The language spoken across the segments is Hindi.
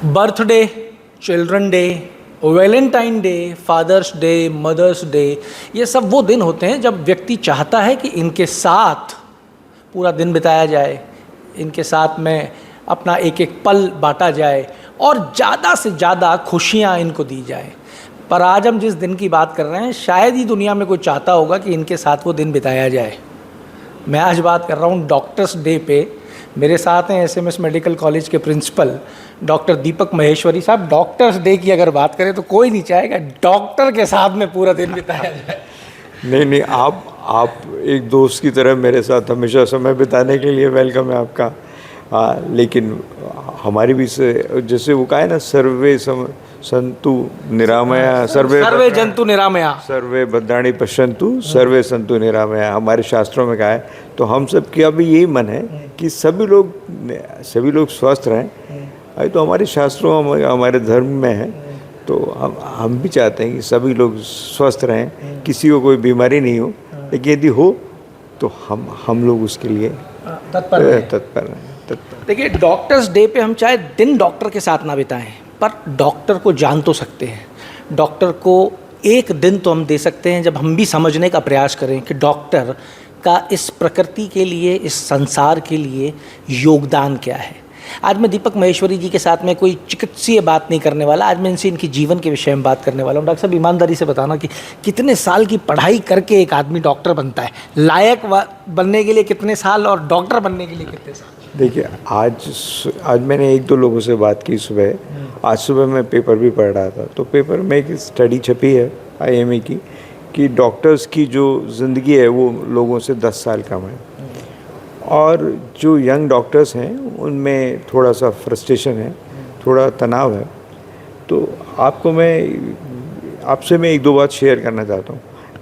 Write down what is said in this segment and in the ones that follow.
Birthday, children day, Valentine day, father's day, mother's day, ये सब वो दिन होते हैं जब व्यक्ति चाहता है कि इनके साथ पूरा दिन बिताया जाए, इनके साथ में अपना एक एक पल बांटा जाए और ज़्यादा से ज़्यादा खुशियाँ इनको दी जाए। पर आज हम जिस दिन की बात कर रहे हैं, शायद ही दुनिया में कोई चाहता होगा कि इनके साथ वो दिन बिताया जाए। मैं आज बात कर रहा हूँ डॉक्टर्स डे पे। मेरे साथ हैं एसएमएस मेडिकल कॉलेज के प्रिंसिपल डॉक्टर दीपक महेश्वरी साहब। डॉक्टर्स डे की अगर बात करें तो कोई नहीं चाहेगा डॉक्टर के साथ में पूरा दिन बिताया जाए। नहीं, आप एक दोस्त की तरह मेरे साथ हमेशा समय बिताने के लिए वेलकम है आपका। लेकिन हमारी भी से जैसे वो कहा है ना, सर्वे संतु निरामया, सर्वे जंतु निरामया, सर्वे भद्राणि पश्यन्तु सर्वे संतु निरामया, हमारे शास्त्रों में कहा है। तो हम सब का भी यही मन है कि सभी लोग स्वस्थ रहें। अभी तो हमारे शास्त्रों हमारे धर्म में है, तो हम भी चाहते हैं कि सभी लोग स्वस्थ रहें, किसी को कोई बीमारी नहीं हो। लेकिन यदि हो तो हम लोग उसके लिए तत्पर हैं। देखिए, डॉक्टर्स डे पे हम चाहे दिन डॉक्टर के साथ ना बिताएं, पर डॉक्टर को जान तो सकते हैं। डॉक्टर को एक दिन तो हम दे सकते हैं जब हम भी समझने का प्रयास करें कि डॉक्टर का इस प्रकृति के लिए, इस संसार के लिए योगदान क्या है। आज मैं दीपक महेश्वरी जी के साथ में कोई चिकित्सीय बात नहीं करने वाला, आज मैं इनसे इनकी जीवन के विषय में बात करने वाला हूँ। डॉक्टर साहब, ईमानदारी से बताना कि कितने साल की पढ़ाई करके एक आदमी डॉक्टर बनता है? लायक बनने के लिए कितने साल और डॉक्टर बनने के लिए कितने साल? देखिए, आज मैंने एक दो लोगों से बात की सुबह। आज सुबह मैं पेपर भी पढ़ रहा था, तो पेपर में एक स्टडी छपी है IMA की कि डॉक्टर्स की जो ज़िंदगी है वो लोगों से 10 साल कम है। और जो यंग डॉक्टर्स हैं उनमें थोड़ा सा फ्रस्ट्रेशन है, थोड़ा तनाव है। तो आपसे मैं एक दो बात शेयर करना चाहता हूँ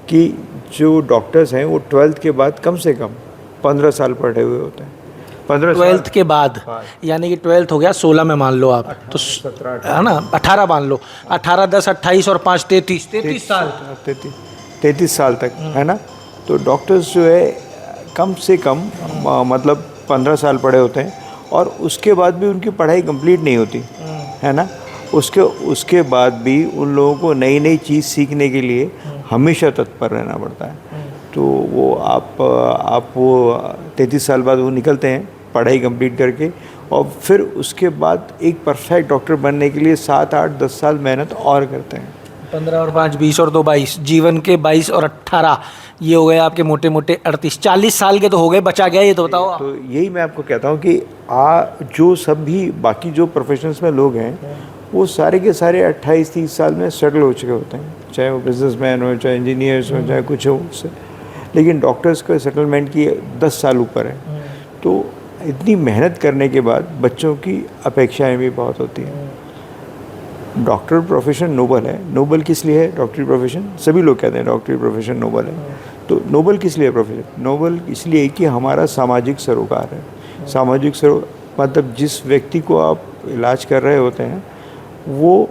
कि जो डॉक्टर्स हैं वो 12th के बाद कम से कम 15 साल पढ़े हुए होते हैं। 12th के बाद, यानी कि 12th हो गया 16 में मान लो आप, तो 17 है ना, 18 मान लो, 18 10 28 और 5 33 साल, 33 साल तक, है ना। तो डॉक्टर्स जो है कम से कम मतलब 15 साल पढ़े होते हैं, और उसके बाद भी उनकी पढ़ाई कंप्लीट नहीं होती, है ना। उसके बाद भी उन लोगों को नई नई चीज़ सीखने के लिए हमेशा तत्पर रहना पड़ता है। तो वो आप वो 33 साल बाद वो निकलते हैं पढ़ाई कंप्लीट करके, और फिर उसके बाद एक परफेक्ट डॉक्टर बनने के लिए 7 8 10 साल मेहनत और करते हैं। 15 और 5 20 और 2 22, जीवन के 22 और 18, ये हो गए आपके मोटे मोटे 38 40 साल के तो हो गए, बचा गया ये तो बताओ आप। तो यही मैं आपको कहता हूँ कि जो सब भी बाकी जो प्रोफेशंस में लोग हैं वो सारे के सारे 28 30 साल में सेटल हो चुके होते हैं, चाहे वो बिजनेसमैन हो, चाहे इंजीनियर्स हो, चाहे कुछ हो उससे। लेकिन डॉक्टर्स का सेटलमेंट की 10 साल ऊपर है। तो इतनी मेहनत करने के बाद बच्चों की अपेक्षाएं भी बहुत होती हैं। डॉक्टर प्रोफेशन नोबल है। नोबल किस लिए है डॉक्टरी प्रोफेशन? सभी लोग कहते हैं डॉक्टरी प्रोफेशन नोबल है। तो नोबल किस लिए प्रोफेशन? नोबल इसलिए कि हमारा सामाजिक सरोकार है। सामाजिक मतलब जिस व्यक्ति को आप इलाज कर रहे होते हैं वो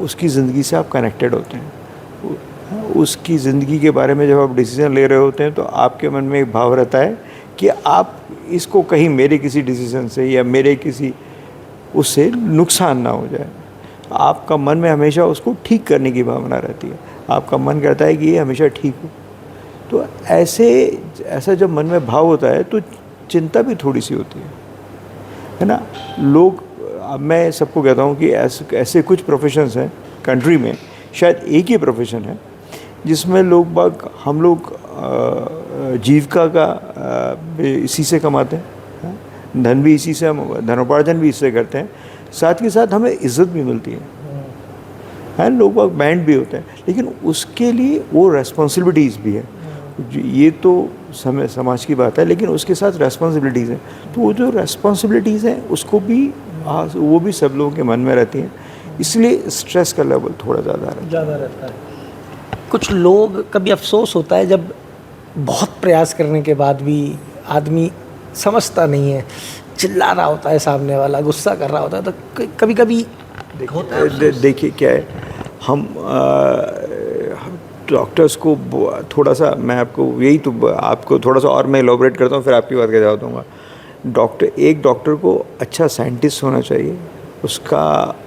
उसकी ज़िंदगी से आप कनेक्टेड होते हैं। उसकी ज़िंदगी के बारे में जब आप डिसीज़न ले रहे होते हैं तो आपके मन में एक भाव रहता है कि आप इसको कहीं मेरे किसी डिसीज़न से या मेरे किसी उससे नुकसान ना हो जाए। आपका मन में हमेशा उसको ठीक करने की भावना रहती है। आपका मन करता है कि ये हमेशा ठीक हो। तो ऐसा जब मन में भाव होता है तो चिंता भी थोड़ी सी होती है ना। अब मैं सबको कहता हूँ कि ऐसे कुछ प्रोफेशंस हैं कंट्री में, शायद एक ही प्रोफेशन है जिसमें हम लोग जीविका का इसी से कमाते हैं, धन भी इसी से, धनोपार्जन भी इससे करते हैं, साथ के साथ हमें इज्जत भी मिलती है। लोग बैंड भी होते हैं, लेकिन उसके लिए वो रेस्पॉन्सिबिलिटीज़ भी है। ये तो समाज की बात है, लेकिन उसके साथ रेस्पॉन्सिबिलिटीज़ हैं। तो वो जो रेस्पॉन्सिबिलिटीज़ हैं उसको भी वो भी सब लोगों के मन में रहती हैं, इसलिए स्ट्रेस का लेवल थोड़ा ज़्यादा रहता है। कुछ लोग, कभी अफसोस होता है जब बहुत प्रयास करने के बाद भी आदमी समझता नहीं है, चिल्ला रहा होता है सामने वाला, गुस्सा कर रहा होता है, तो कभी कभी देखिए क्या है, हम डॉक्टर्स को थोड़ा सा, मैं आपको यही तो आपको थोड़ा सा और मैं एलोबरेट करता हूँ, फिर आपकी बात का जवाब दूँगा। एक डॉक्टर को अच्छा साइंटिस्ट होना चाहिए,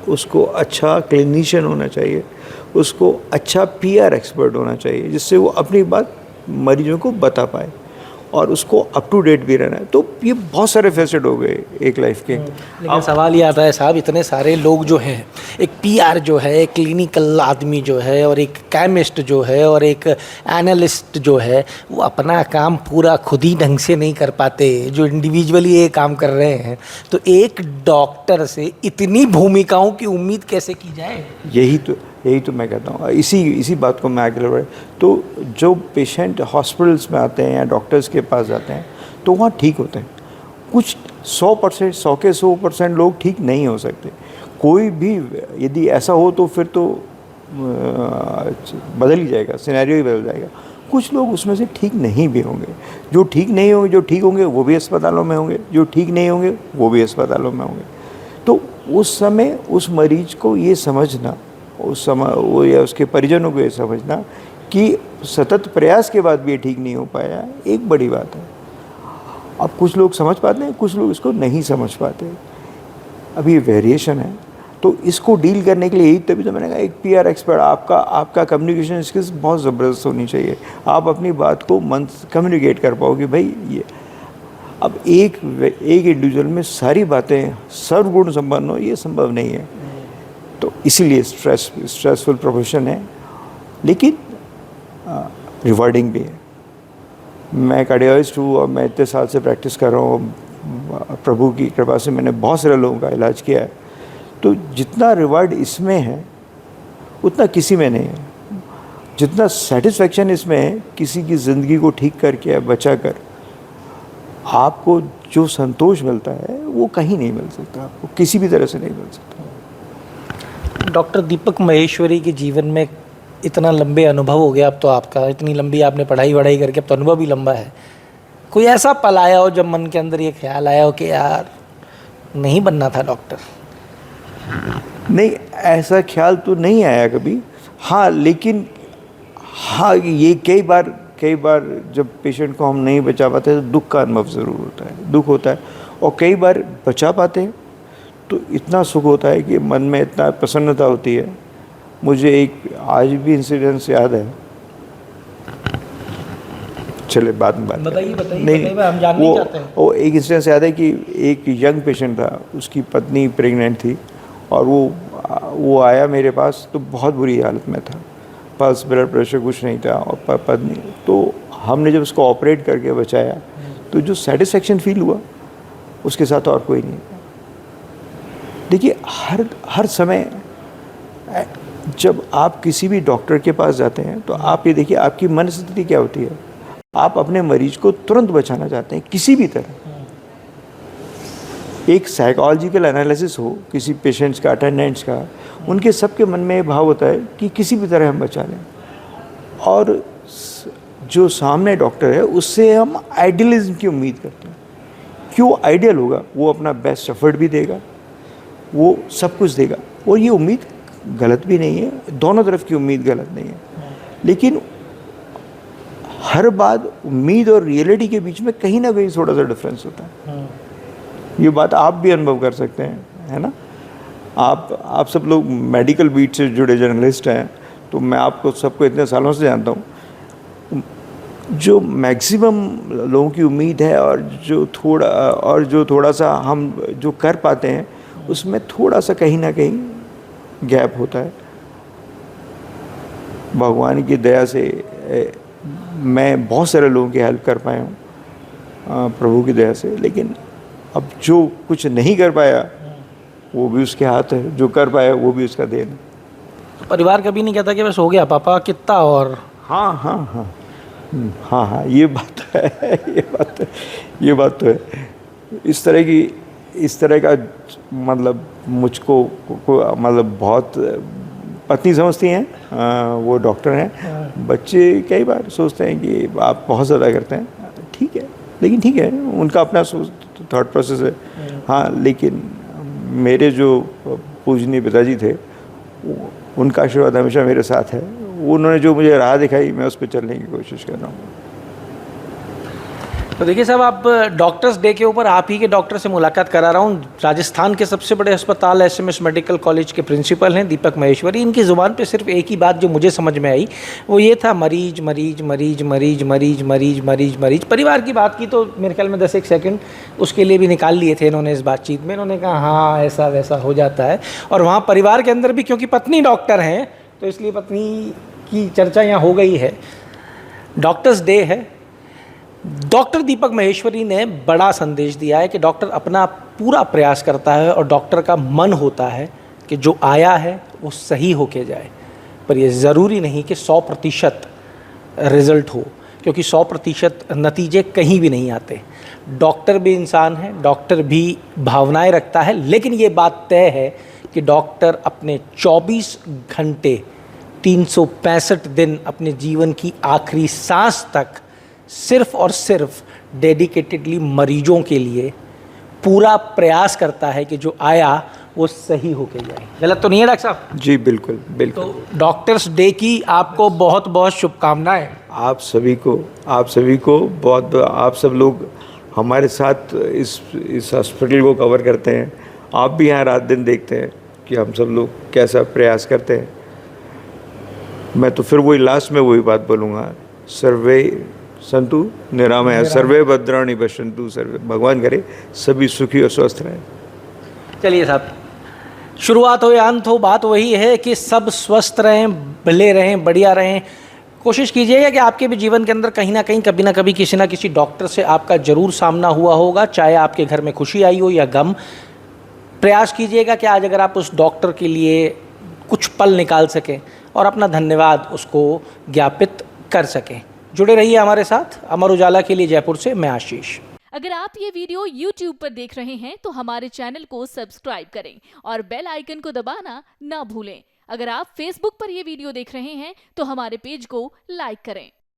उसको अच्छा क्लिनिशियन होना चाहिए, उसको अच्छा पीआर एक्सपर्ट होना चाहिए, जिससे वो अपनी बात मरीजों को बता पाए और उसको अप टू डेट भी रहना है। तो ये बहुत सारे फैसेट हो गए एक लाइफ के। लेकिन सवाल ये आता है साहब, इतने सारे लोग जो हैं, एक पीआर जो है, एक क्लिनिकल आदमी जो है, और एक केमिस्ट जो है, और एक एनालिस्ट जो है, वो अपना काम पूरा खुद ही ढंग से नहीं कर पाते, जो इंडिविजुअली ये काम कर रहे हैं। तो एक डॉक्टर से इतनी भूमिकाओं की उम्मीद कैसे की जाए? यही तो मैं कहता हूँ, इसी बात को मैं आगे बढ़। तो जो पेशेंट हॉस्पिटल्स में आते हैं या डॉक्टर्स के पास जाते हैं तो वहाँ ठीक होते हैं। कुछ 100% लोग ठीक नहीं हो सकते। कोई भी यदि ऐसा हो तो फिर तो बदल ही जाएगा, सिनेरियो ही बदल जाएगा। कुछ लोग उसमें से ठीक नहीं भी होंगे। जो ठीक नहीं होंगे, जो ठीक होंगे वो भी अस्पतालों में होंगे, जो ठीक नहीं होंगे वो भी अस्पतालों में होंगे। तो उस समय उस मरीज को ये समझना, उस समय वो या उसके परिजनों को ये समझना कि सतत प्रयास के बाद भी ये ठीक नहीं हो पाया, एक बड़ी बात है। अब कुछ लोग समझ पाते हैं, कुछ लोग इसको नहीं समझ पाते। अभी ये वेरिएशन है, तो इसको डील करने के लिए यही तभी तो मैंने कहा एक पीआर एक्सपर्ट, आपका कम्युनिकेशन स्किल्स बहुत ज़बरदस्त होनी चाहिए। आप अपनी बात को मन कम्युनिकेट कर पाओ कि भाई ये। अब एक इंडिविजुअल में सारी बातें सर्वगुण संपन्न हो, ये संभव नहीं है। तो इसीलिए स्ट्रेसफुल प्रोफेशन है, लेकिन रिवार्डिंग भी है। मैं कार्डियोलॉजिस्ट हूँ और मैं इतने साल से प्रैक्टिस कर रहा हूँ। प्रभु की कृपा से मैंने बहुत सारे लोगों का इलाज किया है। तो जितना रिवार्ड इसमें है उतना किसी में नहीं है। जितना सेटिस्फेक्शन इसमें है किसी की ज़िंदगी को ठीक करके या बचा कर आपको जो संतोष मिलता है वो कहीं नहीं मिल सकता, आपको किसी भी तरह से नहीं मिल सकता। डॉक्टर दीपक महेश्वरी के जीवन में इतना लंबे अनुभव हो गया अब तो आपका, इतनी लंबी आपने पढ़ाई वढ़ाई करके अब तो अनुभव भी लंबा है। कोई ऐसा पल आया हो जब मन के अंदर ये ख्याल आया हो कि यार नहीं बनना था डॉक्टर? नहीं, ऐसा ख्याल तो नहीं आया कभी। हाँ, लेकिन हाँ, ये कई बार जब पेशेंट को हम नहीं बचा पाते तो दुख का अनुभव ज़रूर होता है, दुख होता है। और कई बार बचा पाते हैं तो इतना सुख होता है कि मन में इतना प्रसन्नता होती है। मुझे एक आज भी इंसिडेंस याद है। चले बाद में बात बताइए नहीं, हम जानना चाहते हैं। वो एक इंसिडेंस याद है कि एक यंग पेशेंट था, उसकी पत्नी प्रेग्नेंट थी और वो आया मेरे पास तो बहुत बुरी हालत में था, पल्स ब्लड प्रेशर कुछ नहीं था। और पत्नी तो हमने जब उसको ऑपरेट करके बचाया तो जो सेटिस्फेक्शन फील हुआ उसके साथ और कोई नहीं। देखिए, हर समय जब आप किसी भी डॉक्टर के पास जाते हैं तो आप ये देखिए आपकी मन स्थिति क्या होती है। आप अपने मरीज को तुरंत बचाना चाहते हैं किसी भी तरह। एक साइकोलॉजिकल एनालिसिस हो किसी पेशेंट्स का, अटेंडेंट्स का, उनके सबके मन में ये भाव होता है कि किसी भी तरह हम बचा लें। और जो सामने डॉक्टर है उससे हम आइडियलिज्म की उम्मीद करते हैं। क्यों आइडियल होगा? वो अपना बेस्ट एफर्ट भी देगा, वो सब कुछ देगा। और ये उम्मीद गलत भी नहीं है, दोनों तरफ की उम्मीद गलत नहीं है। लेकिन हर बात उम्मीद और रियलिटी के बीच में कहीं ना कहीं थोड़ा सा डिफरेंस होता है। ये बात आप भी अनुभव कर सकते हैं, है ना। आप सब लोग मेडिकल बीट से जुड़े जर्नलिस्ट हैं, तो मैं आपको सबको इतने सालों से जानता हूँ। जो मैक्सिमम लोगों की उम्मीद है और जो थोड़ा सा हम जो कर पाते हैं उसमें थोड़ा सा कहीं ना कहीं गैप होता है। भगवान की दया से मैं बहुत सारे लोगों की हेल्प कर पाया हूँ प्रभु की दया से। लेकिन अब जो कुछ नहीं कर पाया वो भी उसके हाथ है, जो कर पाया वो भी उसका देन है। परिवार कभी नहीं कहता कि बस हो गया पापा कितना और? हाँ, ये बात है, ये बात तो है। इस तरह का मतलब मुझको मतलब बहुत पत्नी समझती हैं, वो डॉक्टर हैं। बच्चे कई बार सोचते हैं कि आप बहुत ज़्यादा करते हैं। ठीक है, लेकिन ठीक है, उनका अपना थॉट प्रोसेस है। हाँ, लेकिन मेरे जो पूजनीय पिताजी थे उनका आशीर्वाद हमेशा मेरे साथ है। उन्होंने जो मुझे राह दिखाई मैं उस पर चलने की कोशिश कर रहा हूँ। तो देखिए साहब, आप डॉक्टर्स डे के ऊपर आप ही के डॉक्टर से मुलाकात करा रहा हूँ। राजस्थान के सबसे बड़े अस्पताल एसएमएस मेडिकल कॉलेज के प्रिंसिपल हैं दीपक महेश्वरी। इनकी ज़ुबान पे सिर्फ एक ही बात जो मुझे समझ में आई वो ये था, मरीज मरीज मरीज मरीज मरीज मरीज मरीज मरीज। परिवार की बात की तो मेरे ख्याल में 10 एक सेकंड उसके लिए भी निकाल लिए थे इन्होंने इस बातचीत में। इन्होंने कहा हाँ ऐसा वैसा हो जाता है, और वहाँ परिवार के अंदर भी क्योंकि पत्नी डॉक्टर हैं तो इसलिए पत्नी की चर्चा यहाँ हो गई है। डॉक्टर्स डे है। डॉक्टर दीपक महेश्वरी ने बड़ा संदेश दिया है कि डॉक्टर अपना पूरा प्रयास करता है और डॉक्टर का मन होता है कि जो आया है वो सही होके जाए, पर ये ज़रूरी नहीं कि 100% रिज़ल्ट हो, क्योंकि 100% नतीजे कहीं भी नहीं आते। डॉक्टर भी इंसान है, डॉक्टर भी भावनाएं रखता है, लेकिन ये बात तय है कि डॉक्टर अपने 24 घंटे 365 दिन अपने जीवन की आखिरी सांस तक सिर्फ और सिर्फ डेडिकेटेडली मरीजों के लिए पूरा प्रयास करता है कि जो आया वो सही होके जाए। गलत तो नहीं है डॉक्टर साहब? जी बिल्कुल बिल्कुल। तो डॉक्टर्स डे की आपको बहुत बहुत शुभकामनाएं। आप सभी को बहुत, आप सब लोग हमारे साथ इस हॉस्पिटल को कवर करते हैं। आप भी यहाँ रात दिन देखते हैं कि हम सब लोग कैसा प्रयास करते हैं। मैं तो फिर वही लास्ट में वही बात बोलूँगा, सर्वे संतु निरामया सर्वे भद्राणि पश्यन्तु सर्वे, भगवान करे सभी सुखी और स्वस्थ रहें। चलिए साहब, शुरुआत हो या अंत हो, बात वही है कि सब स्वस्थ रहें, भले रहें, बढ़िया रहें। कोशिश कीजिएगा कि आपके भी जीवन के अंदर कहीं ना कहीं कभी ना कभी किसी ना किसी डॉक्टर से आपका ज़रूर सामना हुआ होगा, चाहे आपके घर में खुशी आई हो या गम। प्रयास कीजिएगा कि आज अगर आप उस डॉक्टर के लिए कुछ पल निकाल सकें और अपना धन्यवाद उसको ज्ञापित कर सकें। जुड़े रहिए हमारे साथ। अमर उजाला के लिए जयपुर से मैं आशीष। अगर आप ये वीडियो YouTube पर देख रहे हैं तो हमारे चैनल को सब्सक्राइब करें और बेल आइकन को दबाना ना भूलें। अगर आप Facebook पर ये वीडियो देख रहे हैं तो हमारे पेज को लाइक करें।